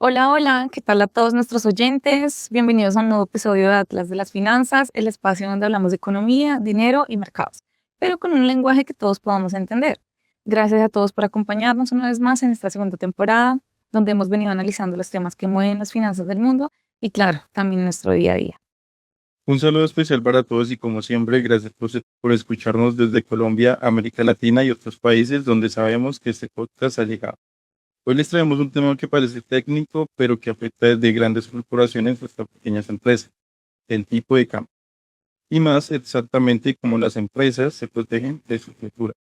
Hola, hola, ¿qué tal a todos nuestros oyentes? Bienvenidos a un nuevo episodio de Atlas de las Finanzas, el espacio donde hablamos de economía, dinero y mercados, pero con un lenguaje que todos podamos entender. Gracias a todos por acompañarnos una vez más en esta segunda temporada, donde hemos venido analizando los temas que mueven las finanzas del mundo y, claro, también nuestro día a día. Un saludo especial para todos y como siempre, gracias por escucharnos desde Colombia, América Latina y otros países donde sabemos que este podcast ha llegado. Hoy les traemos un tema que parece técnico, pero que afecta desde grandes corporaciones hasta pequeñas empresas, el tipo de cambio. Y más exactamente cómo las empresas se protegen de su cultura.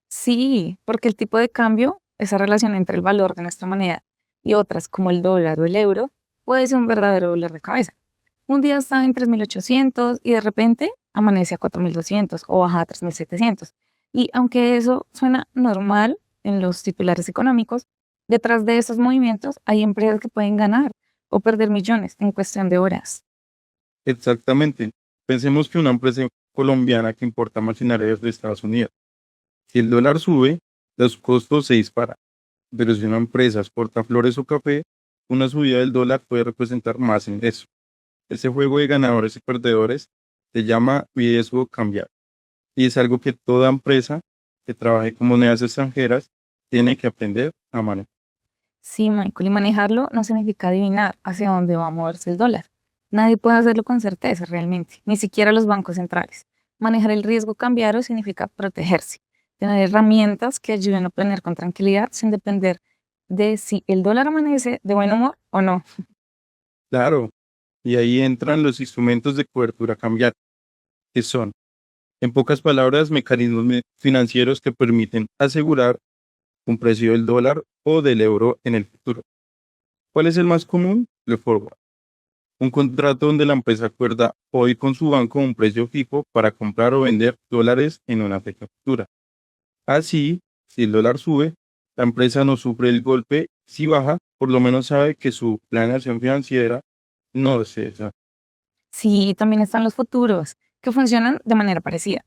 Sí, porque el tipo de cambio, esa relación entre el valor de nuestra moneda y otras como el dólar o el euro, puede ser un verdadero dolor de cabeza. Un día está en 3.800 y de repente amanece a 4.200 o baja a 3.700. Y aunque eso suena normal en los titulares económicos, detrás de esos movimientos hay empresas que pueden ganar o perder millones en cuestión de horas. Exactamente. Pensemos que una empresa colombiana que importa maquinaria de Estados Unidos. Si el dólar sube, los costos se disparan. Pero si una empresa exporta flores o café, una subida del dólar puede representar más ingresos. Ese juego de ganadores y perdedores se llama riesgo cambiario y es algo que toda empresa que trabaje con monedas extranjeras tiene que aprender a manejar. Sí, Michael, y manejarlo no significa adivinar hacia dónde va a moverse el dólar. Nadie puede hacerlo con certeza realmente, ni siquiera los bancos centrales. Manejar el riesgo cambiario significa protegerse, tener herramientas que ayuden a planear con tranquilidad sin depender de si el dólar amanece de buen humor o no. Claro, y ahí entran los instrumentos de cobertura cambiaria, que son, en pocas palabras, mecanismos financieros que permiten asegurar un precio del dólar o del euro en el futuro. ¿Cuál es el más común? El forward. Un contrato donde la empresa acuerda hoy con su banco un precio fijo para comprar o vender dólares en una fecha futura. Así, si el dólar sube, la empresa no sufre el golpe. Si baja, por lo menos sabe que su planeación financiera no es esa. Sí, también están los futuros, que funcionan de manera parecida,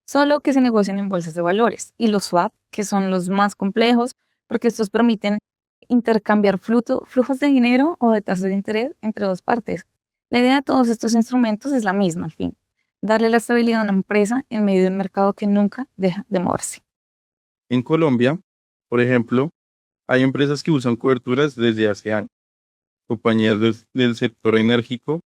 solo que se negocian en bolsas de valores, y los swap, que son los más complejos, porque estos permiten intercambiar flujos de dinero o de tasas de interés entre dos partes. La idea de todos estos instrumentos es la misma, al fin, darle la estabilidad a una empresa en medio de un mercado que nunca deja de moverse. En Colombia, por ejemplo, hay empresas que usan coberturas desde hace años. Compañías del sector enérgico,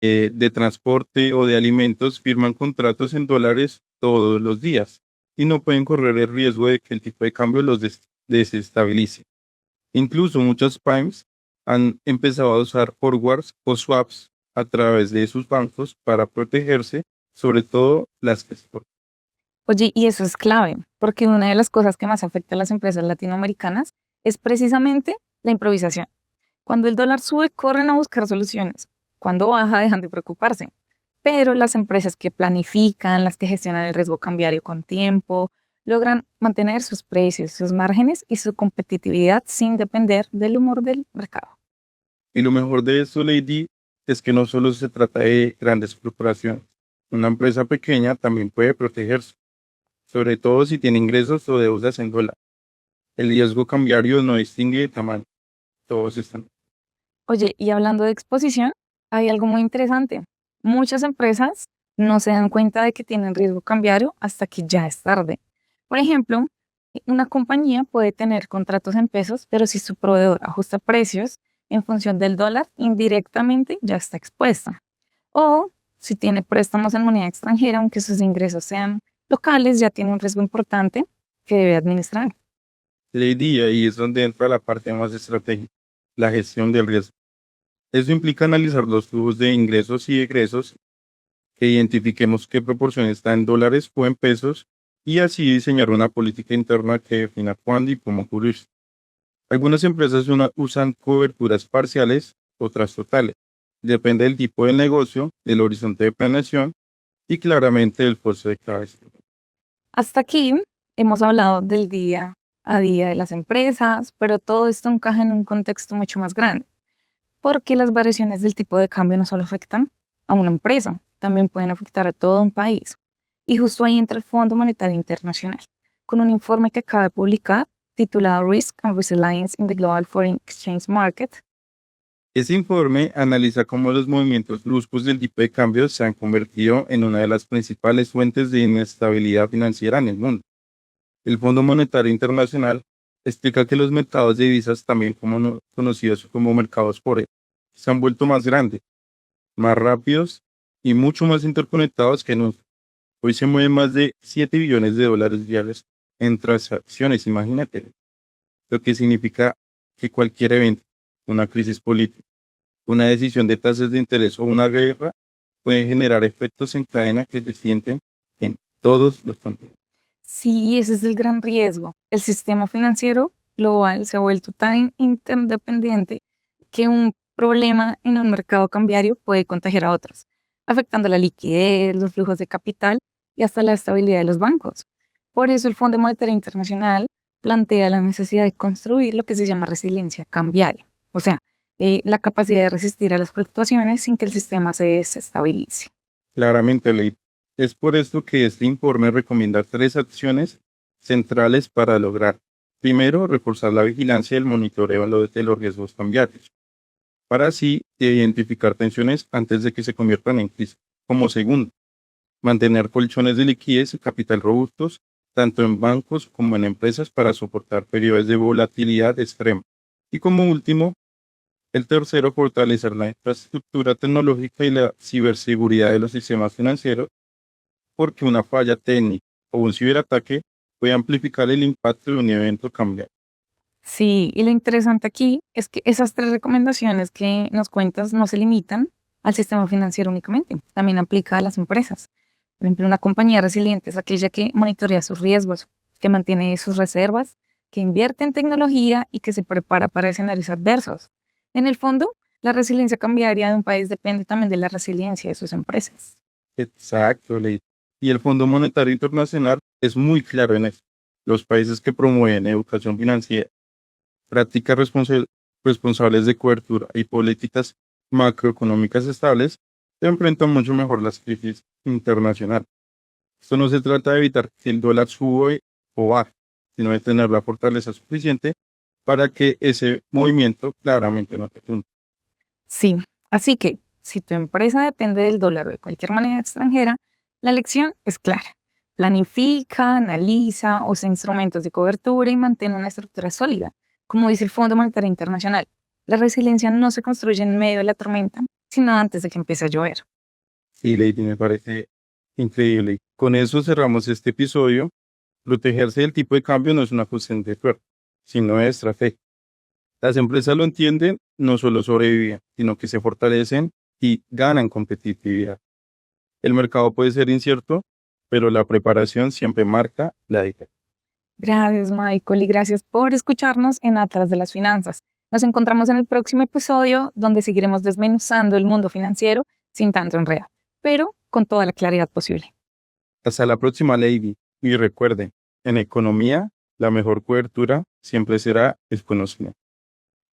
de transporte o de alimentos firman contratos en dólares todos los días y no pueden correr el riesgo de que el tipo de cambio los desestabilice. Incluso muchos primes han empezado a usar forwards o swaps a través de sus bancos para protegerse, sobre todo las que exportan. Oye, y eso es clave, porque una de las cosas que más afecta a las empresas latinoamericanas es precisamente la improvisación. Cuando el dólar sube, corren a buscar soluciones. Cuando baja, dejan de preocuparse. Pero las empresas que planifican, las que gestionan el riesgo cambiario con tiempo, logran mantener sus precios, sus márgenes y su competitividad sin depender del humor del mercado. Y lo mejor de esto, Lady, es que no solo se trata de grandes corporaciones. Una empresa pequeña también puede protegerse, sobre todo si tiene ingresos o deudas en dólar. El riesgo cambiario no distingue de tamaño, todos están. Oye, y hablando de exposición, hay algo muy interesante. Muchas empresas no se dan cuenta de que tienen riesgo cambiario hasta que ya es tarde. Por ejemplo, una compañía puede tener contratos en pesos, pero si su proveedor ajusta precios en función del dólar, indirectamente ya está expuesta. O si tiene préstamos en moneda extranjera, aunque sus ingresos sean locales, ya tiene un riesgo importante que debe administrar. Lady, ahí es donde entra la parte más estratégica, la gestión del riesgo. Eso implica analizar los flujos de ingresos y egresos, que identifiquemos qué proporción está en dólares o en pesos y así diseñar una política interna que defina cuándo y cómo cubrirse. Algunas empresas usan coberturas parciales, otras totales. Depende del tipo de negocio, del horizonte de planeación y claramente del costo de cada esto. Hasta aquí hemos hablado del día a día de las empresas, pero todo esto encaja en un contexto mucho más grande, porque las variaciones del tipo de cambio no solo afectan a una empresa, también pueden afectar a todo un país. Y justo ahí entra el Fondo Monetario Internacional, con un informe que acaba de publicar titulado Risk and Resilience in the Global Foreign Exchange Market, Ese informe analiza cómo los movimientos bruscos del tipo de cambio se han convertido en una de las principales fuentes de inestabilidad financiera en el mundo. El Fondo Monetario Internacional explica que los mercados de divisas, también conocidos como mercados forex, se han vuelto más grandes, más rápidos y mucho más interconectados que nunca. Hoy se mueven más de 7 billones de dólares diarios en transacciones, imagínate, lo que significa que cualquier evento, una crisis política, una decisión de tasas de interés o una guerra pueden generar efectos en cadena que se sienten en todos los continentes. Sí, ese es el gran riesgo. El sistema financiero global se ha vuelto tan interdependiente que un problema en un mercado cambiario puede contagiar a otros, afectando la liquidez, los flujos de capital y hasta la estabilidad de los bancos. Por eso el Fondo Monetario Internacional plantea la necesidad de construir lo que se llama resiliencia cambiaria, o sea, la capacidad de resistir a las fluctuaciones sin que el sistema se desestabilice. Claramente, Ley. Es por esto que este informe recomienda 3 acciones centrales para lograr. Primero, reforzar la vigilancia y el monitoreo de los riesgos cambiarios, para así identificar tensiones antes de que se conviertan en crisis. Como segundo, mantener colchones de liquidez y capital robustos, tanto en bancos como en empresas, para soportar periodos de volatilidad extrema. Y como último, el tercero, fortalecer la infraestructura tecnológica y la ciberseguridad de los sistemas financieros, porque una falla técnica o un ciberataque puede amplificar el impacto de un evento cambiario. Sí, y lo interesante aquí es que esas tres recomendaciones que nos cuentas no se limitan al sistema financiero únicamente, también aplica a las empresas. Por ejemplo, una compañía resiliente es aquella que monitorea sus riesgos, que mantiene sus reservas, que invierte en tecnología y que se prepara para escenarios adversos. En el fondo, la resiliencia cambiaria de un país depende también de la resiliencia de sus empresas. Exacto, Ley. Y el Fondo Monetario Internacional es muy claro en esto. Los países que promueven educación financiera, prácticas responsables de cobertura y políticas macroeconómicas estables se enfrentan mucho mejor las crisis internacionales. Esto no se trata de evitar que el dólar suba o baje, sino de tener la fortaleza suficiente para que ese movimiento claramente no te tunde. Sí, así que si tu empresa depende del dólar o de cualquier moneda extranjera, la lección es clara. Planifica, analiza, usa instrumentos de cobertura y mantén una estructura sólida. Como dice el Fondo Monetario Internacional, la resiliencia no se construye en medio de la tormenta, sino antes de que empiece a llover. Sí, Lady, me parece increíble. Con eso cerramos este episodio. Protegerse del tipo de cambio no es una cuestión de suerte, sino de estrategia. Las empresas lo entienden, no solo sobreviven, sino que se fortalecen y ganan competitividad. El mercado puede ser incierto, pero la preparación siempre marca la diferencia. Gracias, Michael, y gracias por escucharnos en Atlas de las Finanzas. Nos encontramos en el próximo episodio donde seguiremos desmenuzando el mundo financiero sin tanto enredo, pero con toda la claridad posible. Hasta la próxima, Lady. Y recuerden, en economía, la mejor cobertura siempre será el conocimiento.